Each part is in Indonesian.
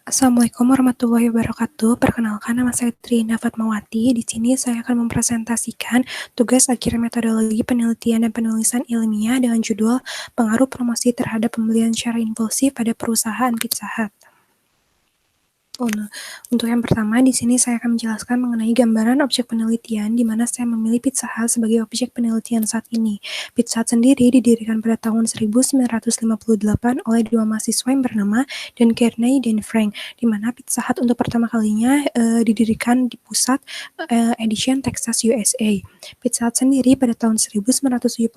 Assalamualaikum warahmatullahi wabarakatuh. Perkenalkan, nama saya Trina Fatmawati. Di sini saya akan mempresentasikan tugas akhir metodologi penelitian dan penulisan ilmiah dengan judul Pengaruh Promosi Terhadap Pembelian Secara Impulsif pada Perusahaan Pizza Hut. Untuk yang pertama, di sini saya akan menjelaskan mengenai gambaran objek penelitian, di mana saya memilih Pizza Hut sebagai objek penelitian saat ini. Pizza Hut sendiri didirikan pada tahun 1958 oleh dua mahasiswa yang bernama Dan Kearney dan Frank, di mana Pizza Hut untuk pertama kalinya didirikan di pusat Edison, Texas, USA. Pizza Hut sendiri pada tahun 1971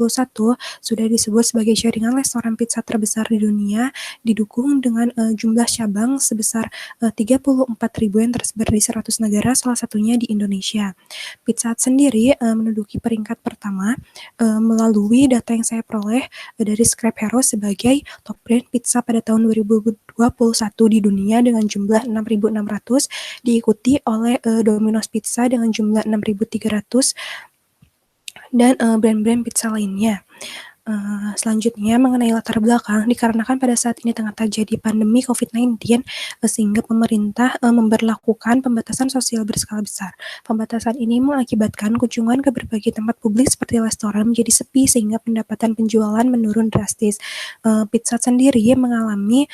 sudah disebut sebagai jaringan restoran pizza terbesar di dunia, didukung dengan jumlah cabang sebesar 34.000 yang tersebar di 100 negara, salah satunya di Indonesia. Pizza Hut sendiri menduduki peringkat pertama melalui data yang saya peroleh dari Scrap Hero sebagai top brand pizza pada tahun 2021 di dunia dengan jumlah 6.600, diikuti oleh Domino's Pizza dengan jumlah 6.300 dan brand-brand pizza lainnya. Selanjutnya mengenai latar belakang, dikarenakan pada saat ini tengah terjadi pandemi COVID-19, sehingga pemerintah memberlakukan pembatasan sosial berskala besar. Pembatasan ini mengakibatkan kunjungan ke berbagai tempat publik seperti restoran menjadi sepi sehingga pendapatan penjualan menurun drastis. Pizza Hut sendiri mengalami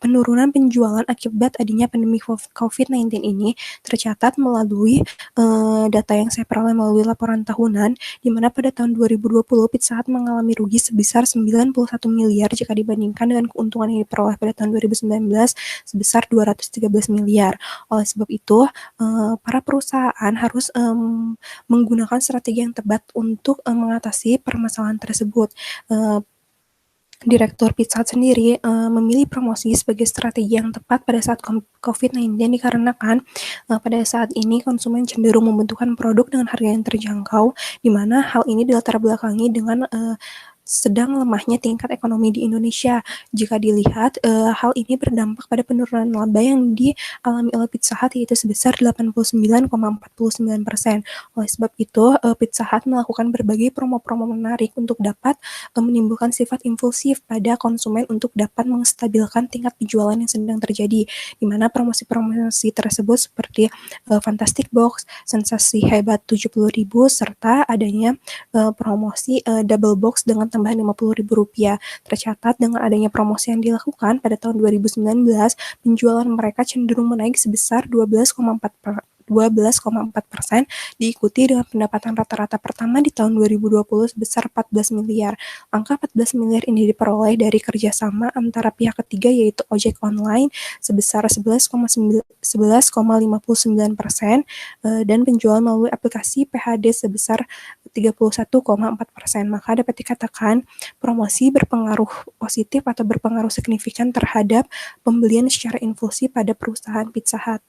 penurunan penjualan akibat adanya pandemi COVID-19 ini tercatat melalui data yang saya peroleh melalui laporan tahunan, di mana pada tahun 2020 Pizza Hut mengalami rugi sebesar 91 miliar jika dibandingkan dengan keuntungan yang diperoleh pada tahun 2019 sebesar 213 miliar. Oleh sebab itu, para perusahaan harus menggunakan strategi yang tepat untuk mengatasi permasalahan tersebut. Direktur Pizza Hut sendiri memilih promosi sebagai strategi yang tepat pada saat COVID-19 dikarenakan pada saat ini konsumen cenderung membutuhkan produk dengan harga yang terjangkau, di mana hal ini dilatar belakangi dengan sedang lemahnya tingkat ekonomi di Indonesia. Jika dilihat, hal ini berdampak pada penurunan laba yang dialami oleh Pizza Hut, yaitu sebesar 89,49%. Oleh sebab itu, Pizza Hut melakukan berbagai promo-promo menarik untuk dapat menimbulkan sifat impulsif pada konsumen untuk dapat menstabilkan tingkat penjualan yang sedang terjadi, di mana promosi-promosi tersebut seperti Fantastic Box, sensasi hebat 70.000, serta adanya promosi double box dengan tambahan Rp50.000. Tercatat dengan adanya promosi yang dilakukan pada tahun 2019, penjualan mereka cenderung menaik sebesar 12,4%, diikuti dengan pendapatan rata-rata pertama di tahun 2020 sebesar 14 miliar. Angka 14 miliar ini diperoleh dari kerjasama antara pihak ketiga yaitu ojek online sebesar 11,59% dan penjualan melalui aplikasi PHD sebesar 31,4%. Maka dapat dikatakan promosi berpengaruh positif atau berpengaruh signifikan terhadap pembelian secara impulsif pada perusahaan Pizza Hut.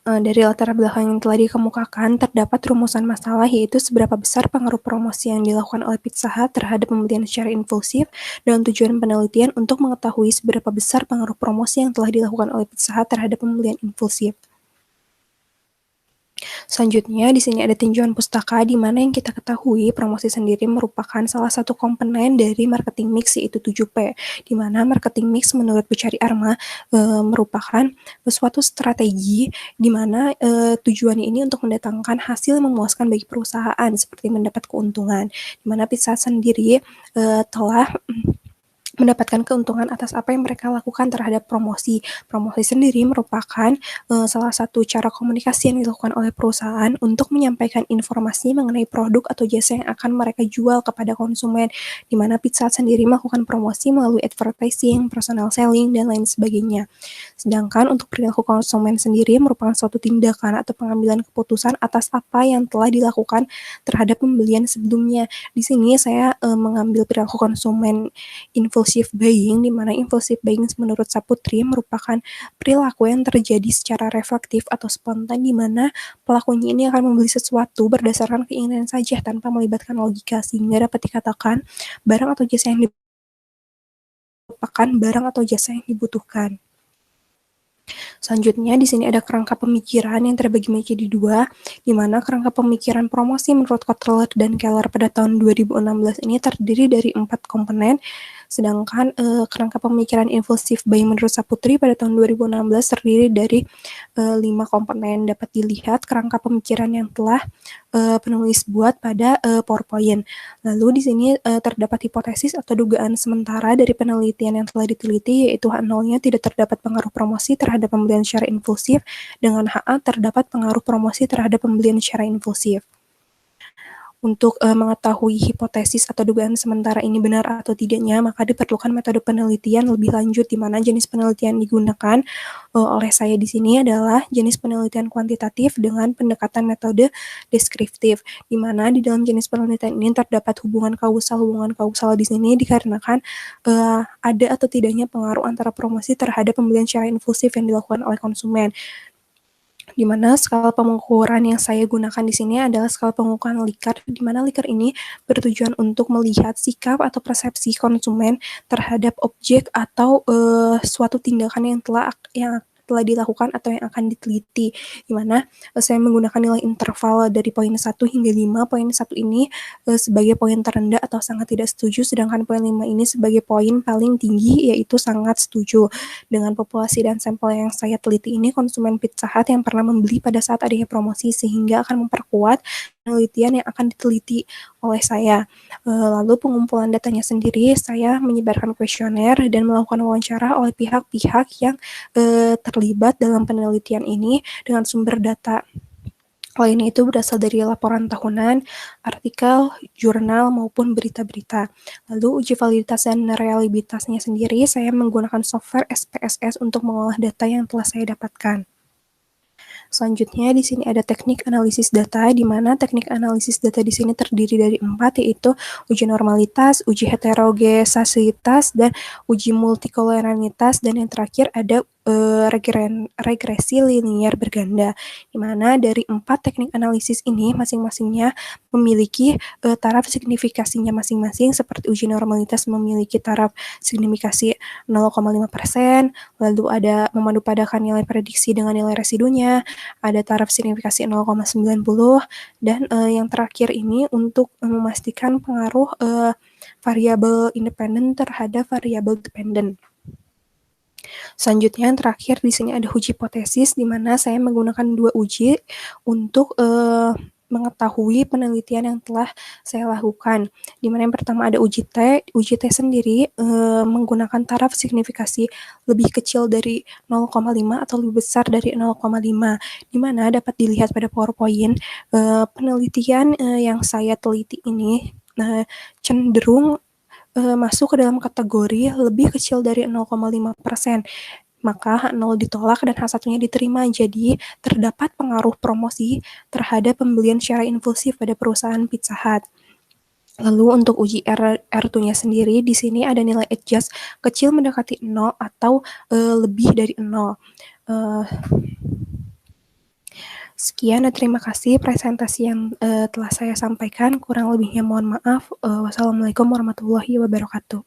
Dari latar belakang yang telah dikemukakan, terdapat rumusan masalah yaitu seberapa besar pengaruh promosi yang dilakukan oleh Pizza Hut terhadap pembelian secara impulsif, dan tujuan penelitian untuk mengetahui seberapa besar pengaruh promosi yang telah dilakukan oleh Pizza Hut terhadap pembelian impulsif. Selanjutnya, di sini ada tinjauan pustaka, di mana yang kita ketahui promosi sendiri merupakan salah satu komponen dari marketing mix, yaitu 7P, di mana marketing mix menurut Bucari Arma merupakan suatu strategi di mana tujuannya ini untuk mendatangkan hasil yang memuaskan bagi perusahaan, seperti mendapat keuntungan, di mana Pizza sendiri telah mendapatkan keuntungan atas apa yang mereka lakukan terhadap promosi. Promosi sendiri merupakan salah satu cara komunikasi yang dilakukan oleh perusahaan untuk menyampaikan informasi mengenai produk atau jasa yang akan mereka jual kepada konsumen, di mana Pizza Hut sendiri melakukan promosi melalui advertising, personal selling, dan lain sebagainya. Sedangkan untuk perilaku konsumen sendiri merupakan suatu tindakan atau pengambilan keputusan atas apa yang telah dilakukan terhadap pembelian sebelumnya. Di sini saya mengambil perilaku konsumen impulsive buying, di mana impulsive buying menurut Saputri merupakan perilaku yang terjadi secara reflektif atau spontan, di mana pelakunya ini akan membeli sesuatu berdasarkan keinginan saja tanpa melibatkan logika, sehingga dapat dikatakan barang atau jasa yang merupakan barang atau jasa yang dibutuhkan. Selanjutnya di sini ada kerangka pemikiran yang terbagi menjadi dua, di mana kerangka pemikiran promosi menurut Kotler dan Keller pada tahun 2016 ini terdiri dari 4 komponen, sedangkan kerangka pemikiran impulsif Bayi menurut Saputri pada tahun 2016 terdiri dari 5 komponen. Dapat dilihat kerangka pemikiran yang telah penulis buat pada PowerPoint. Lalu di sini terdapat hipotesis atau dugaan sementara dari penelitian yang telah diteliti, yaitu H0-nya tidak terdapat pengaruh promosi terhadap pembelian secara impulsif, dengan HA terdapat pengaruh promosi terhadap pembelian secara impulsif. Untuk mengetahui hipotesis atau dugaan sementara ini benar atau tidaknya, maka diperlukan metode penelitian lebih lanjut, di mana jenis penelitian digunakan oleh saya di sini adalah jenis penelitian kuantitatif dengan pendekatan metode deskriptif, di mana di dalam jenis penelitian ini terdapat hubungan kausal di sini dikarenakan ada atau tidaknya pengaruh antara promosi terhadap pembelian secara impulsif yang dilakukan oleh konsumen. Di mana skala pengukuran yang saya gunakan di sini adalah skala pengukuran Likert, di mana Likert ini bertujuan untuk melihat sikap atau persepsi konsumen terhadap objek atau suatu tindakan yang telah dilakukan atau yang akan diteliti, di mana saya menggunakan nilai interval dari poin 1 hingga 5. Poin 1 ini sebagai poin terendah atau sangat tidak setuju, sedangkan poin 5 ini sebagai poin paling tinggi, yaitu sangat setuju. Dengan populasi dan sampel yang saya teliti ini, konsumen Pizza Hut yang pernah membeli pada saat adanya promosi, sehingga akan memperkuat penelitian yang akan diteliti oleh saya. Lalu pengumpulan datanya sendiri, saya menyebarkan kuesioner dan melakukan wawancara oleh pihak-pihak yang terlibat dalam penelitian ini dengan sumber data lainnya itu berasal dari laporan tahunan, artikel, jurnal, maupun berita-berita. Lalu uji validitas dan reliabilitasnya sendiri, saya menggunakan software SPSS untuk mengolah data yang telah saya dapatkan. Selanjutnya di sini ada teknik analisis data, di mana teknik analisis data di sini terdiri dari 4, yaitu uji normalitas, uji heterogeneisitas, dan uji multikoloranitas, dan yang terakhir ada regresi linier berganda, di mana dari 4 teknik analisis ini masing-masingnya memiliki taraf signifikasinya masing-masing, seperti uji normalitas memiliki taraf signifikasi 0,5%, lalu ada memadupadankan nilai prediksi dengan nilai residunya, ada taraf signifikasi 0,90, dan yang terakhir ini untuk memastikan pengaruh variabel independen terhadap variabel dependen. Selanjutnya yang terakhir di sini ada uji hipotesis, di mana saya menggunakan 2 uji untuk mengetahui penelitian yang telah saya lakukan. Di mana yang pertama ada uji T. Uji T sendiri menggunakan taraf signifikasi lebih kecil dari 0,5 atau lebih besar dari 0,5. Di mana dapat dilihat pada PowerPoint, penelitian yang saya teliti ini cenderung masuk ke dalam kategori lebih kecil dari 0,5%. Maka H0 ditolak dan H1-nya diterima. Jadi terdapat pengaruh promosi terhadap pembelian secara impulsif pada perusahaan Pizza Hut. Lalu untuk uji R2-nya sendiri, di sini ada nilai adjust kecil mendekati 0 atau lebih dari 0. Sekian dan terima kasih presentasi yang telah saya sampaikan. Kurang lebihnya mohon maaf. Wassalamualaikum warahmatullahi wabarakatuh.